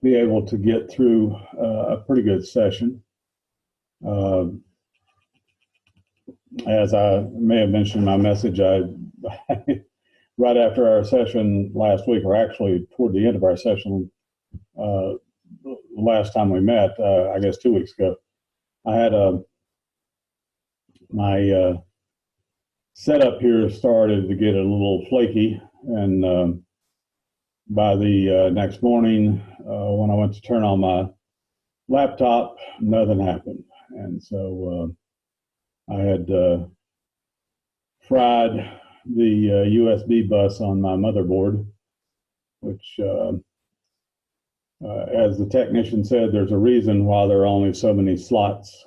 be able to get through a pretty good session. As I may have mentioned in my message, right after our session last week, or actually toward the end of our session last time we met, I guess 2 weeks ago, I had my setup here started to get a little flaky, and by the next morning, when I went to turn on my laptop, nothing happened. And so I had fried the USB bus on my motherboard, which, as the technician said, there's a reason why there are only so many slots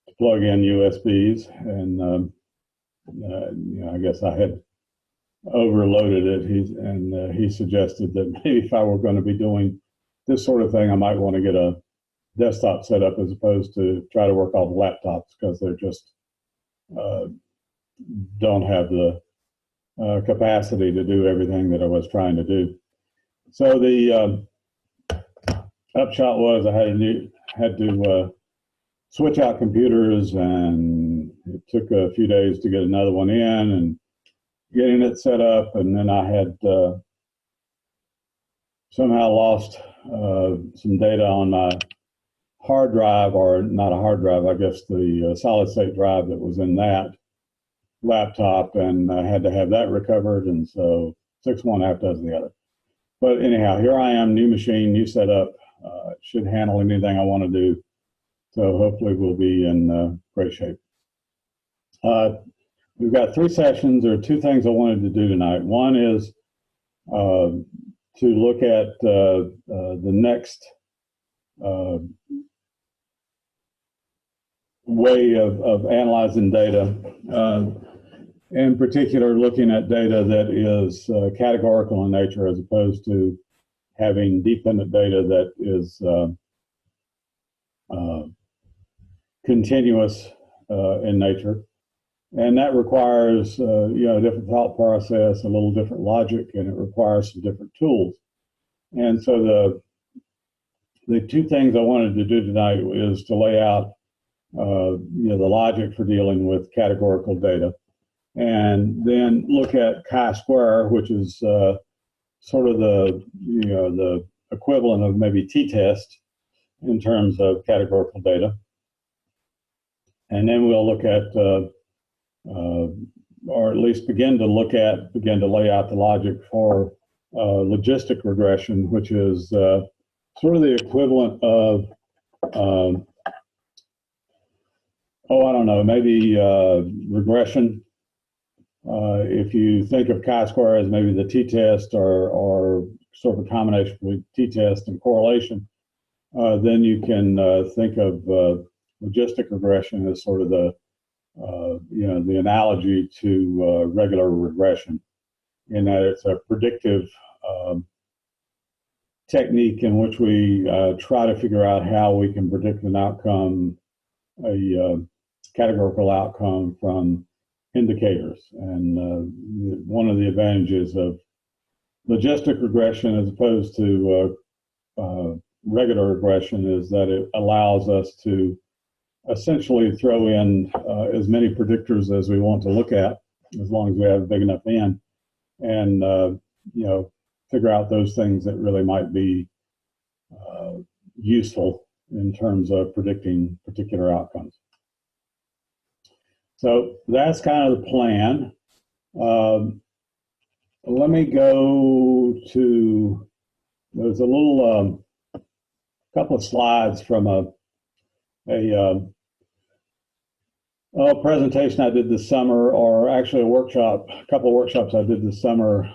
to plug in USBs. And I guess I had overloaded it. He suggested that maybe if I were going to be doing this sort of thing, I might want to get a desktop set up as opposed to try to work off laptops, because they're just don't have the capacity to do everything that I was trying to do. So the upshot was I had to switch out computers, and it took a few days to get another one in and getting it set up. And then I had somehow lost some data on my hard drive, or not a hard drive, I guess the solid state drive that was in that laptop, and I had to have that recovered. And so 1 half dozen the other. But anyhow, here I am, new machine, new setup, should handle anything I want to do. So hopefully we'll be in great shape. We've got 3 sessions. There are 2 things I wanted to do tonight. One is to look at the next way of analyzing data, in particular looking at data that is categorical in nature, as opposed to having dependent data that is continuous in nature. And that requires a different thought process, a little different logic, and it requires some different tools. And so the 2 things I wanted to do tonight is to lay out the logic for dealing with categorical data, and then look at chi-square, which is sort of the equivalent of maybe t-test in terms of categorical data. And then we'll look at, or at least begin to lay out the logic for logistic regression, which is sort of the equivalent of maybe regression. If you think of chi-square as maybe the t-test, or sort of a combination between t-test and correlation, then you can think of logistic regression as sort of the analogy to regular regression, in that it's a predictive technique in which we try to figure out how we can predict an outcome, a categorical outcome, from indicators. And one of the advantages of logistic regression as opposed to regular regression is that it allows us to essentially throw in as many predictors as we want to look at, as long as we have a big enough n, and figure out those things that really might be useful in terms of predicting particular outcomes. So that's kind of the plan. Let me go to, there's a little couple of slides from a presentation I did this summer, or actually a couple of workshops I did this summer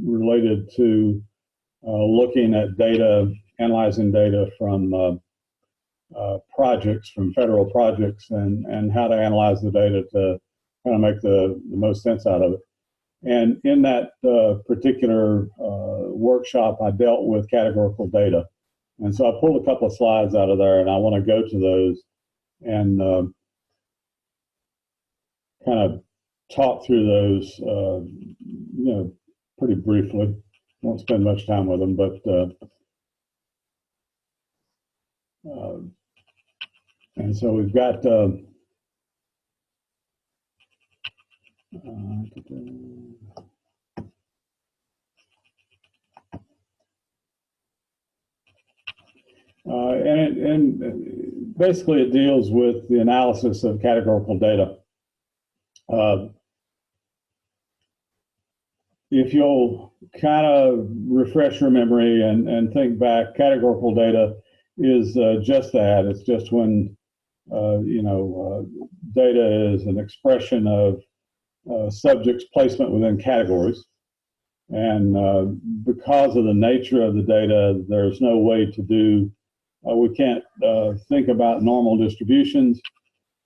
related to looking at data, analyzing data from projects, from federal projects, and how to analyze the data to kind of make the most sense out of it. And in that particular workshop, I dealt with categorical data. And so I pulled a couple of slides out of there, and I want to go to those and kind of talk through those, pretty briefly. Won't spend much time with them, but And so we've got and basically it deals with the analysis of categorical data. If you'll kind of refresh your memory and think back, categorical data is just that. It's just when data is an expression of subjects' placement within categories. And because of the nature of the data, there's no way to do, we can't think about normal distributions.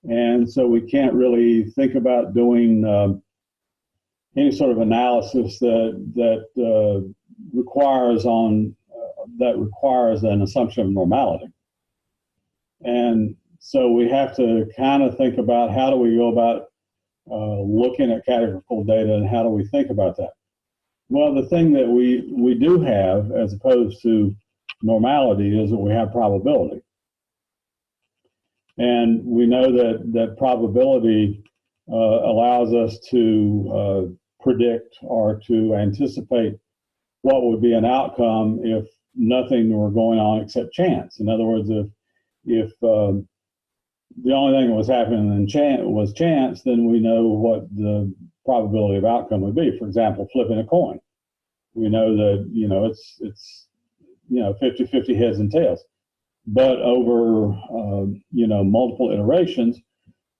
And so we can't really think about doing any sort of analysis that requires an assumption of normality. And so we have to kind of think about how do we go about looking at categorical data and how do we think about that? Well, the thing that we do have as opposed to normality is that we have probability. And we know that probability allows us to predict or to anticipate what would be an outcome if nothing were going on except chance. In other words, if the only thing that was happening was chance, then we know what the probability of outcome would be. For example, flipping a coin. We know that, it's 50-50 heads and tails. But over, multiple iterations,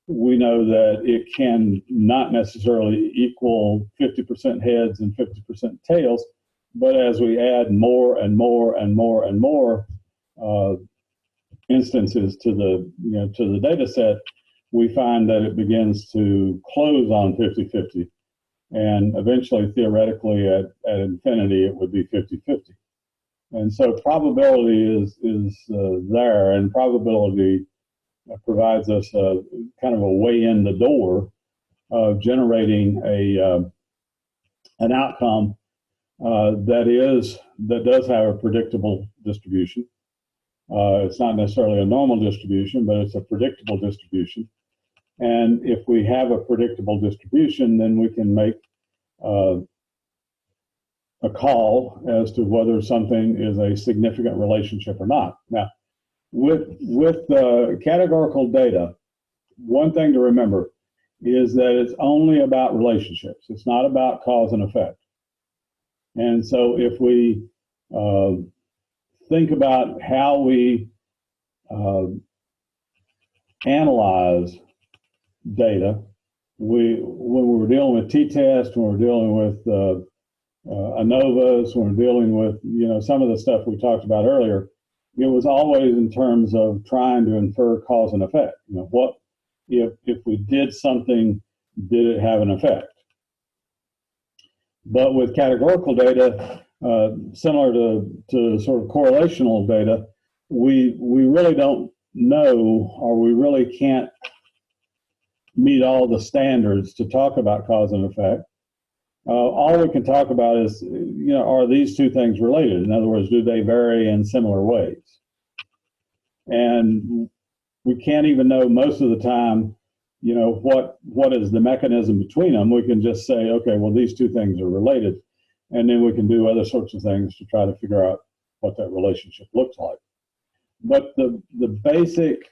we know that it can not necessarily equal 50% heads and 50% tails. But as we add more and more and more and more instances to the data set, we find that it begins to close on 50-50. And eventually, theoretically, at infinity, it would be 50-50. And so probability is there, and probability provides us kind of a way in the door of generating an outcome that does have a predictable distribution. It's not necessarily a normal distribution, but it's a predictable distribution. And if we have a predictable distribution, then we can make a call as to whether something is a significant relationship or not. Now, with categorical data, one thing to remember is that it's only about relationships. It's not about cause and effect. And so if we think about how we analyze data, when we're dealing with t-test, when we're dealing with ANOVAs, when we're dealing with some of the stuff we talked about earlier, it was always in terms of trying to infer cause and effect. What if we did something, did it have an effect? But with categorical data, similar to sort of correlational data, we really don't know, or we really can't meet all the standards to talk about cause and effect. All we can talk about is, are these two things related? In other words, do they vary in similar ways? And we can't even know most of the time, what is the mechanism between them. We can just say, okay, well, these two things are related. And then we can do other sorts of things to try to figure out what that relationship looks like. But the basic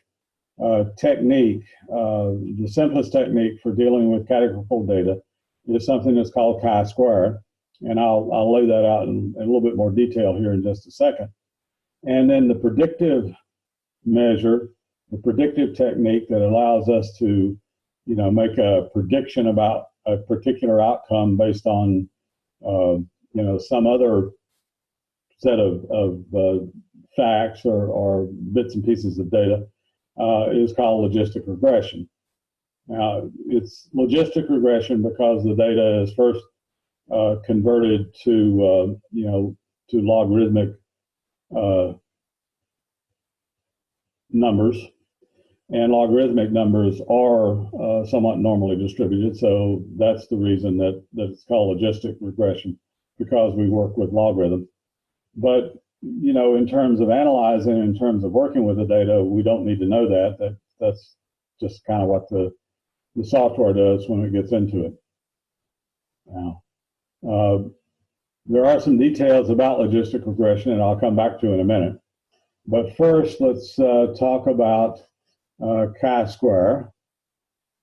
technique, the simplest technique for dealing with categorical data is something that's called chi-square. And I'll lay that out in a little bit more detail here in just a second. And then the predictive measure, the predictive technique that allows us to, make a prediction about a particular outcome based on, some other set of facts or bits and pieces of data, is called logistic regression. Now, it's logistic regression because the data is first converted to logarithmic numbers, and logarithmic numbers are somewhat normally distributed. So that's the reason that it's called logistic regression, because we work with logarithms. But you know, in terms of analyzing, in terms of working with the data, we don't need to know that. That's just kind of what the software does when it gets into it. Now, there are some details about logistic regression, and I'll come back to in a minute. But first, let's talk about chi-square.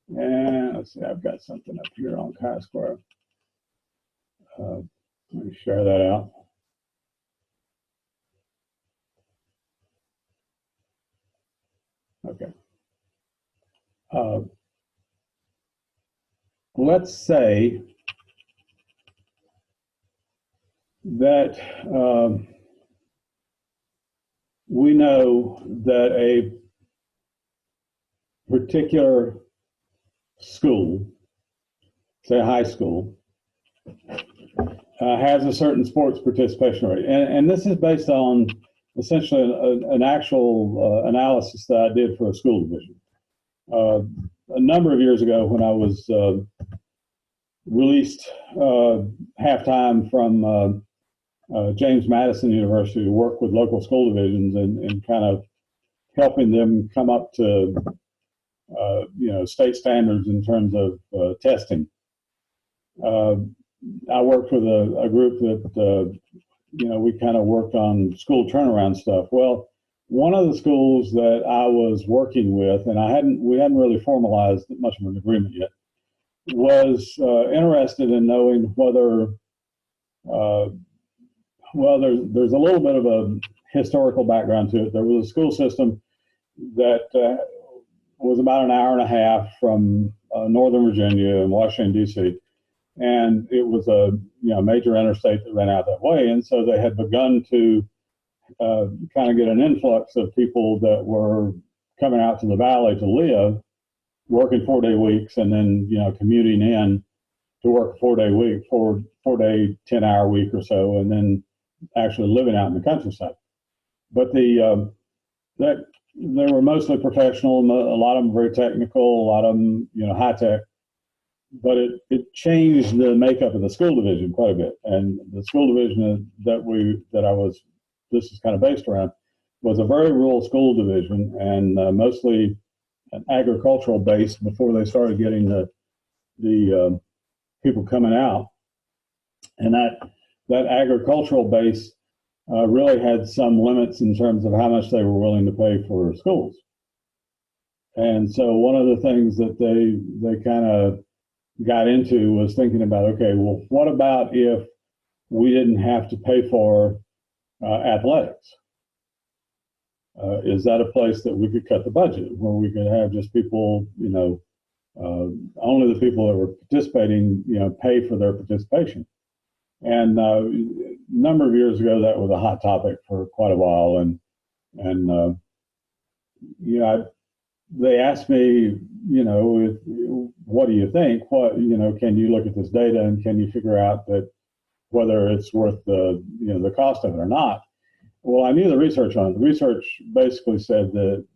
And let's see, I've got something up here on chi-square. Let me share that out. Okay. Let's say that we know that a particular school, say a high school, has a certain sports participation rate. And this is based on essentially an actual analysis that I did for a school division. A number of years ago when I was released half-time from James Madison University to work with local school divisions and kind of helping them come up to you know, state standards in terms of testing. I worked with a group that you know, we kind of worked on school turnaround stuff. Well, one of the schools that I was working with, and we hadn't really formalized much of an agreement yet, was interested in knowing whether, well, there's a little bit of a historical background to it. There was a school system that was about an hour and a half from Northern Virginia and Washington, D.C., and it was a major interstate that ran out that way. And so they had begun to kind of get an influx of people that were coming out to the valley to live, working 4-day weeks, and then, you know, commuting in to work a 4-day week, four-day, 10-hour week or so, and then actually living out in the countryside. But they were mostly professional, a lot of them very technical, a lot of them, you know, high tech. But it changed the makeup of the school division quite a bit. And the school division this is kind of based around, was a very rural school division, and mostly an agricultural base before they started getting the people coming out. And that agricultural base really had some limits in terms of how much they were willing to pay for schools. And so one of the things that they kind of got into was thinking about, okay, well, what about if we didn't have to pay for athletics? Is that a place that we could cut the budget, where we could have just people, you know, only the people that were participating, you know, pay for their participation? And a number of years ago, that was a hot topic for quite a while. And you know, they asked me, you know, what do you think? What, you know, can you look at this data and can you figure out that whether it's worth the cost of it or not? Well, I knew the research on it. The research basically said that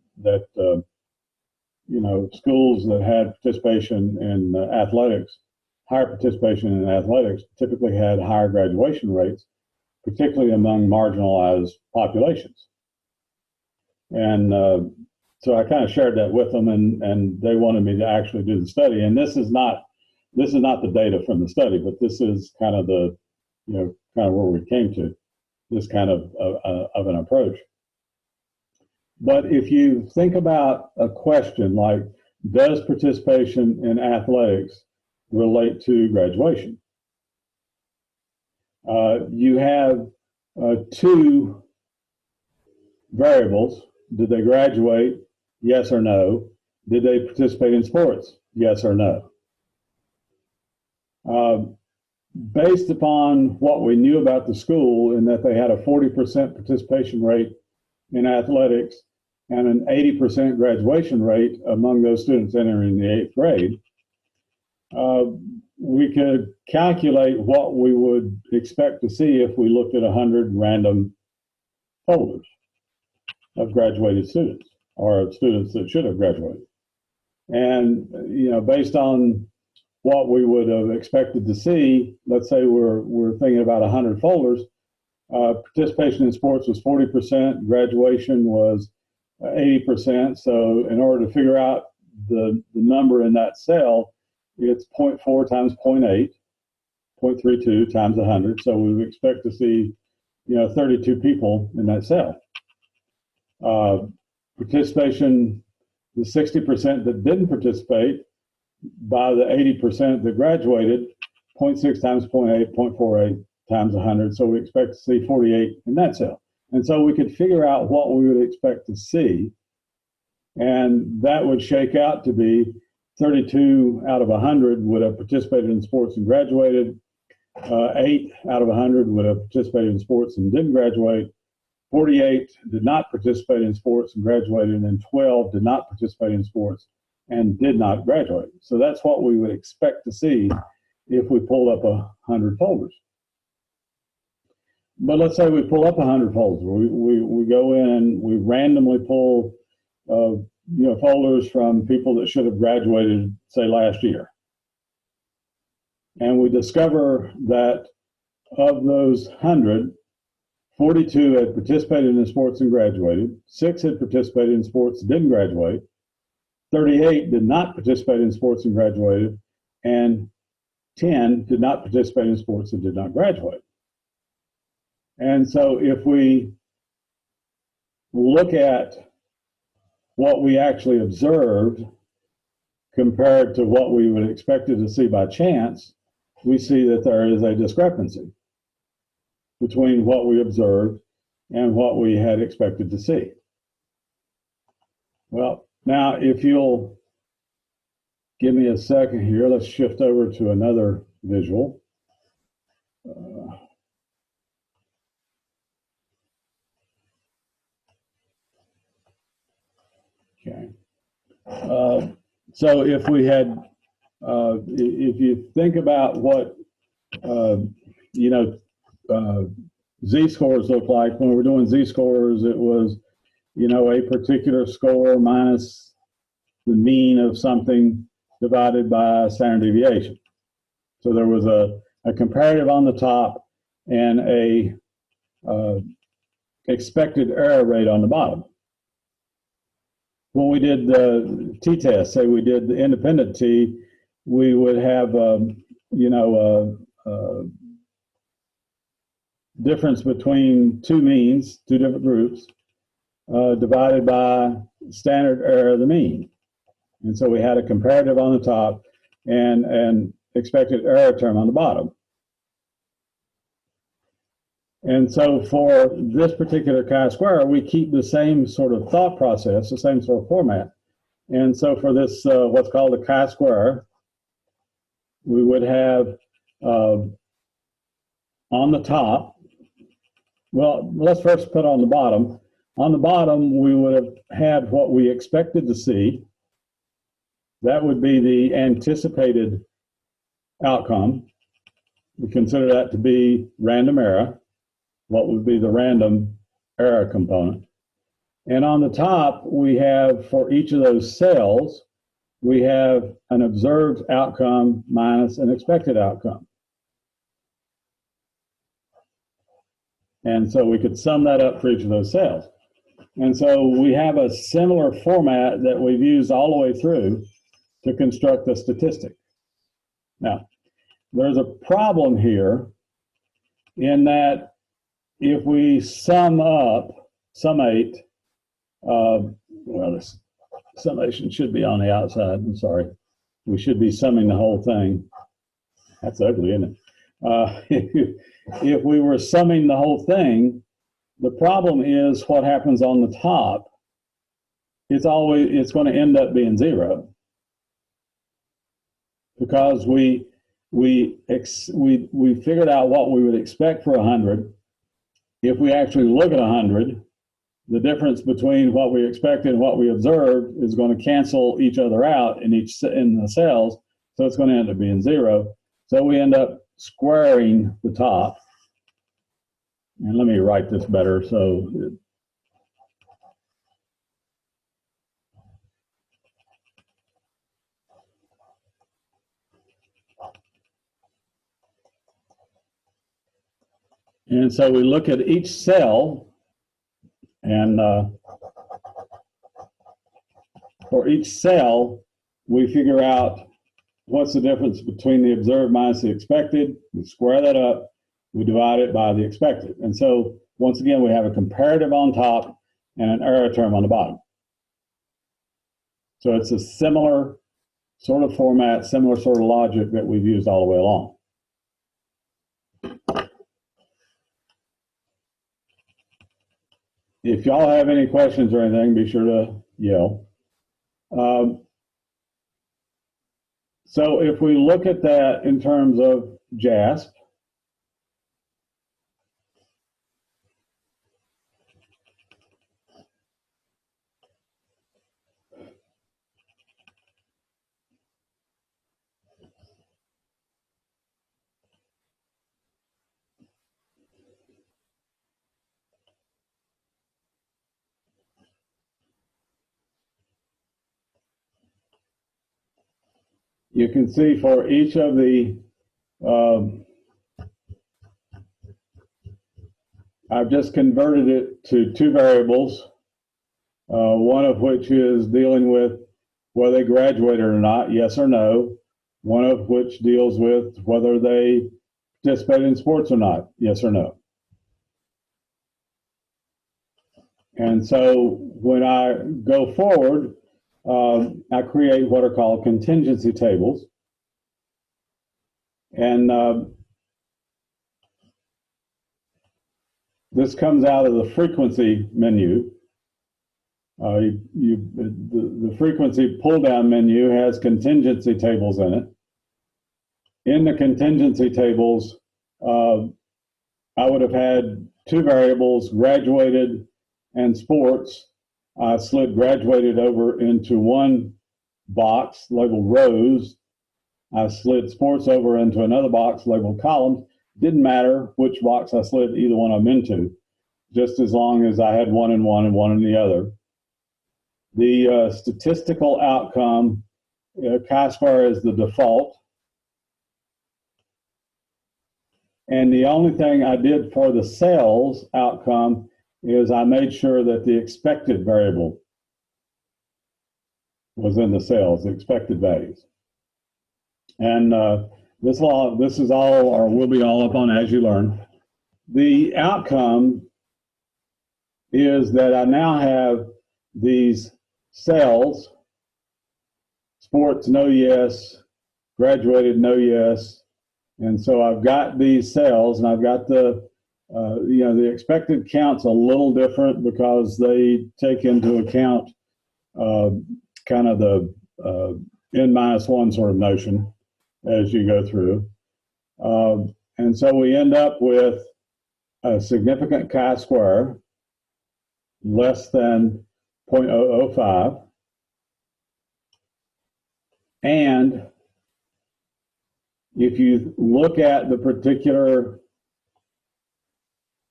you know, schools that had participation in athletics, higher participation in athletics, typically had higher graduation rates, particularly among marginalized populations. And so I kind of shared that with them, and they wanted me to actually do the study. And this is not the data from the study, but this is kind of the, you know, kind of where we came to this kind of an approach. But if you think about a question like, does participation in athletics relate to graduation? You have two variables. Did they graduate? Yes or no. Did they participate in sports? Yes or no. Based upon what we knew about the school, in that they had a 40% participation rate in athletics and an 80% graduation rate among those students entering the 8th grade, we could calculate what we would expect to see if we looked at 100 random folders of graduated students, or students that should have graduated. And, you know, based on what we would have expected to see, let's say we're thinking about 100 folders, Participation in sports was 40%. Graduation was 80%. So in order to figure out the number in that cell, it's 0.4 times 0.8, 0.32 times 100. So we would expect to see, 32 people in that cell. Participation, the 60% that didn't participate, by the 80% that graduated, 0.6 times 0.8, 0.48 times 100. So we expect to see 48 in that cell. And so we could figure out what we would expect to see. And that would shake out to be 32 out of 100 would have participated in sports and graduated. 8 out of 100 would have participated in sports and didn't graduate. 48 did not participate in sports and graduated, and then 12 did not participate in sports and did not graduate. So that's what we would expect to see if we pulled up 100 folders. But let's say we pull up 100 folders. We go in and we randomly pull folders from people that should have graduated, say, last year. And we discover that of those 100, 42 had participated in sports and graduated, 6 had participated in sports and didn't graduate, 38 did not participate in sports and graduated, and 10 did not participate in sports and did not graduate. And so if we look at what we actually observed compared to what we would expected to see by chance, we see that there is a discrepancy between what we observed and what we had expected to see. Well, now if you'll give me a second here, let's shift over to another visual. Okay. So if we had, if you think about what, z-scores look like, when we're doing z-scores, it was, a particular score minus the mean of something divided by standard deviation. So there was a comparative on the top and a expected error rate on the bottom. When we did the t-test, say we did the independent t, we would have, difference between two means, two different groups, divided by standard error of the mean. And so we had a comparative on the top and an expected error term on the bottom. And so for this particular chi-square, we keep the same sort of thought process, the same sort of format. And so for this, what's called a chi-square, we would have on the top, well, let's first put on the bottom. On the bottom, we would have had what we expected to see. That would be the anticipated outcome. We consider that to be random error. What would be the random error component. And on the top, we have, for each of those cells, we have an observed outcome minus an expected outcome. And so we could sum that up for each of those cells. And so we have a similar format that we've used all the way through to construct the statistic. Now, there's a problem here in that if we summate, well, this summation should be on the outside. I'm sorry. We should be summing the whole thing. That's ugly, isn't it? If we were summing the whole thing, the problem is what happens on the top. It's going to end up being 0 because we figured out what we would expect for 100. If we actually look at 100, the difference between what we expected and what we observed is going to cancel each other out in the cells, so it's going to end up being 0. So we end up squaring the top. And let me write this better. So And so we look at each cell, and for each cell, we figure out what's the difference between the observed minus the expected. We square that up, we divide it by the expected. And so once again, we have a comparative on top and an error term on the bottom. So it's a similar sort of format, similar sort of logic that we've used all the way along. If y'all have any questions or anything, be sure to yell. So if we look at that in terms of JASP, you can see for each of the, I've just converted it to two variables, one of which is dealing with whether they graduated or not, yes or no, one of which deals with whether they participated in sports or not, yes or no. And so when I go forward, I create what are called contingency tables. And this comes out of the frequency menu. The frequency pull-down menu has contingency tables in it. In the contingency tables, I would have had two variables, graduated and sports. I slid graduated over into one box labeled rows. I slid sports over into another box labeled columns. Didn't matter which box I slid either one of them into, just as long as I had one in one and one in the other. The statistical outcome, chi-square is the default. And the only thing I did for the cells outcome is I made sure that the expected variable was in the cells, the expected values. And this is all, or will be all up on As You Learn. The outcome is that I now have these cells, sports, no yes, graduated, no yes. And so I've got these cells, and I've got the, the expected count's a little different because they take into account kind of the n-1 sort of notion as you go through. And so we end up with a significant chi-square less than 0.005. And if you look at the particular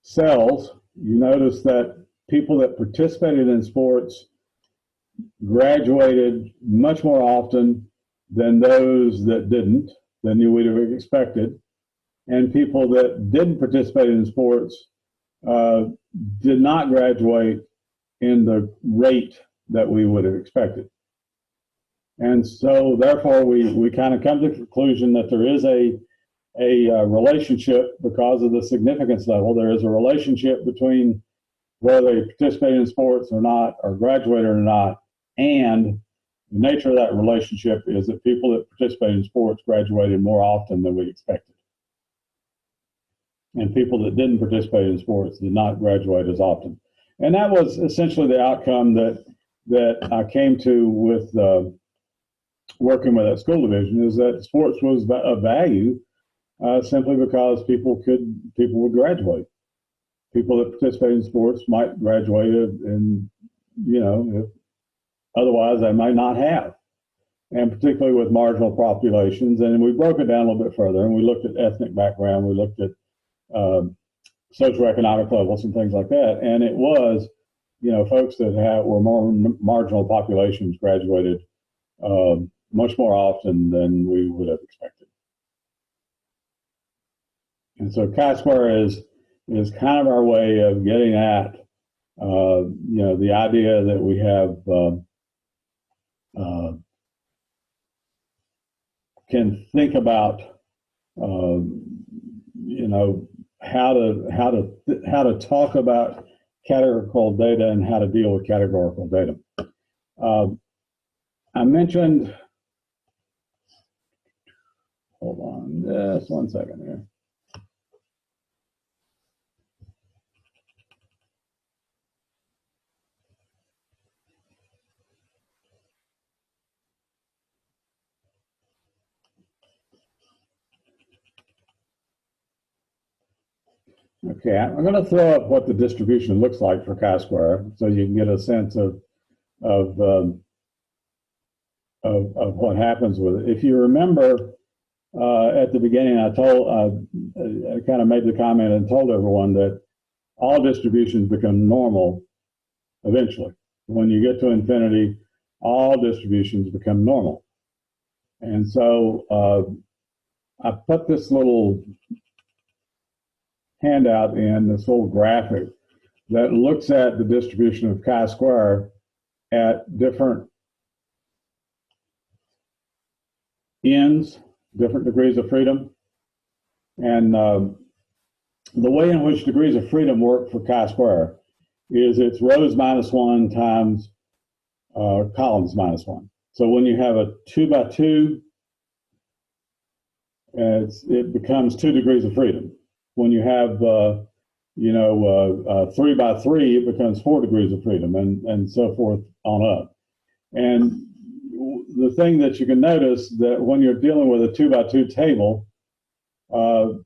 cells, you notice that people that participated in sports graduated much more often than those that didn't, than you would have expected. And people that didn't participate in sports did not graduate in the rate that we would have expected. And so therefore we kind of come to the conclusion that there is a relationship because of the significance level. There is a relationship between whether they participate in sports or not, or graduated or not, and the nature of that relationship is that people that participate in sports graduated more often than we expected. And people that didn't participate in sports did not graduate as often. And that was essentially the outcome that I came to with working with that school division, is that sports was of value simply because people would graduate. People that participate in sports might graduate, and if otherwise they might not have. And particularly with marginal populations. And we broke it down a little bit further, and we looked at ethnic background, we looked at socioeconomic levels and things like that. And it was, folks that were more marginal populations graduated much more often than we would have expected. And so chi-square is is kind of our way of getting at, the idea that we have can think about, how to talk about categorical data and how to deal with categorical data. I mentioned, hold on just 1 second here. Okay, I'm going to throw up what the distribution looks like for chi-square, so you can get a sense of what happens with it. If you remember, at the beginning, I kind of made the comment and told everyone that all distributions become normal eventually. When you get to infinity, all distributions become normal. And so I put this little handout in, this little graphic that looks at the distribution of chi-square at different ends, different degrees of freedom. And the way in which degrees of freedom work for chi-square is it's rows -1 times columns -1. So when you have a 2 by 2, it becomes 2 degrees of freedom. When you have 3 by 3, it becomes 4 degrees of freedom, and so forth on up. And the thing that you can notice that when you're dealing with a 2 by 2 table, the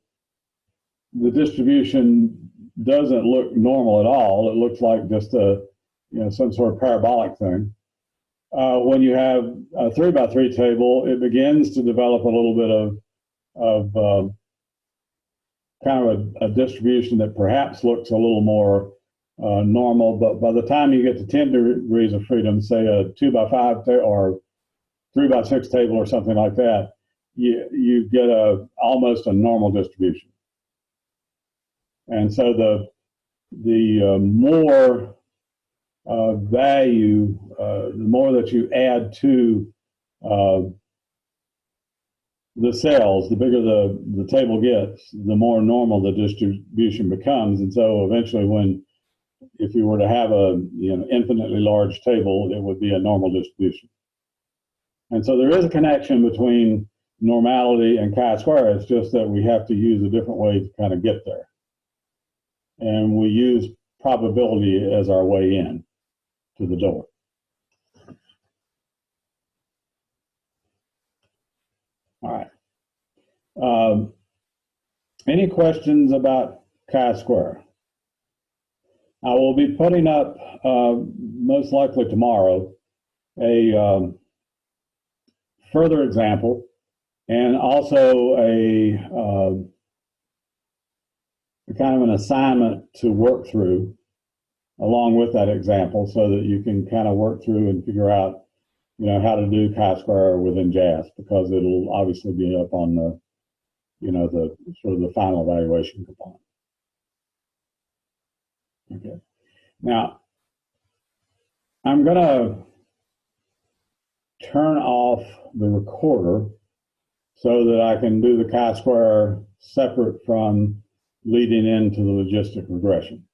distribution doesn't look normal at all. It looks like just some sort of parabolic thing. When you have a 3 by 3 table, it begins to develop a little bit of kind of a distribution that perhaps looks a little more normal, but by the time you get to 10 degrees of freedom, say a 2 by 5 or 3 by 6 table or something like that, you get almost a normal distribution. And so the more value, the more that you add to the cells, the bigger the table gets, the more normal the distribution becomes. And so eventually if you were to have a infinitely large table, it would be a normal distribution. And so there is a connection between normality and chi-square. It's just that we have to use a different way to kind of get there. And we use probability as our way in to the door. All right. Any questions about chi-square? I will be putting up, most likely tomorrow, a further example and also a kind of an assignment to work through along with that example so that you can kind of work through and figure out how to do chi-square within JASP, because it'll obviously be up on the the sort of the final evaluation component. Okay. Now, I'm going to turn off the recorder so that I can do the chi-square separate from leading into the logistic regression.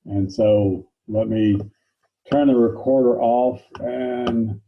And so let me turn the recorder off and